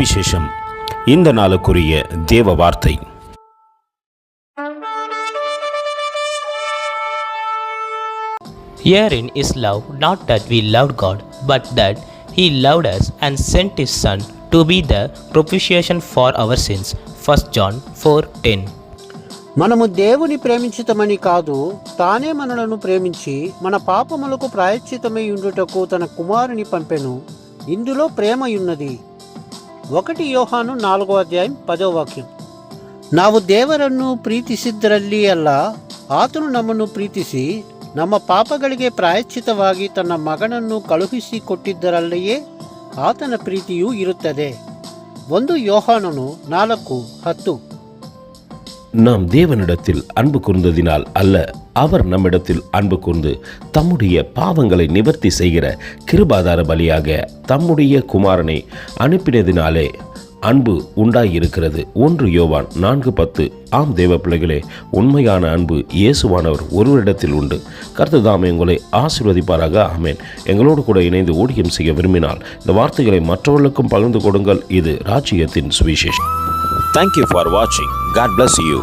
சுவிசேஷம். இந்த நாளுக்குரிய தேவ வார்த்தை. Herein is love, not that we loved God, but that He loved us and sent His Son to be the propitiation for our sins. 1 John 4:10. మనము దేవుని ప్రేమించుటమని కాదు, తానే మనలను ప్రేమించి మన పాపములకు ప్రాయశ్చితమై ఉండుటకు తన కుమారుని పంపెను. ఇందులో ప్రేమయున్నది. 1 ಯೋಹಾನು 4:10. ನಾವು ದೇವರನ್ನು ಪ್ರೀತಿಸಿದ್ದರಲ್ಲಿ ಅಲ್ಲ, ಆತನು ನಮ್ಮನ್ನು ಪ್ರೀತಿಸಿ ನಮ್ಮ ಪಾಪಗಳಿಗೆ ಪ್ರಾಯಶ್ಚಿತವಾಗಿ ತನ್ನ ಮಗನನ್ನು ಕಳುಹಿಸಿಕೊಟ್ಟಿದ್ದರಲ್ಲಿಯೇ ಆತನ ಪ್ರೀತಿಯೂ ಇರುತ್ತದೆ. 1 ಯೋಹಾನನು 4:10. நாம் தேவனிடத்தில் அன்பு கூர்ந்ததினால் அல்ல, அவர் நம்மிடத்தில் அன்பு கூர்ந்து தம்முடைய பாவங்களை நிவர்த்தி செய்கிற கிருபாதார பலியாக தம்முடைய குமாரனை அனுப்பினதினாலே அன்பு உண்டாயிருக்கிறது. 1 யோவான் 4:10. ஆம் தேவ பிள்ளைகளே, உண்மையான அன்பு இயேசுவானவர் ஒருவரிடத்தில் உண்டு. கர்த்தர் தாமே உங்களை ஆசீர்வதிப்பாராக. ஆமென். எங்களோடு கூட இணைந்து ஊழியம் செய்ய விரும்பினால் இந்த வார்த்தைகளை மற்றவர்களுக்கும் பகிர்ந்து கொடுங்கள். இது ராஜ்யத்தின் சுவிசேஷம். Thank you for watching. God bless you.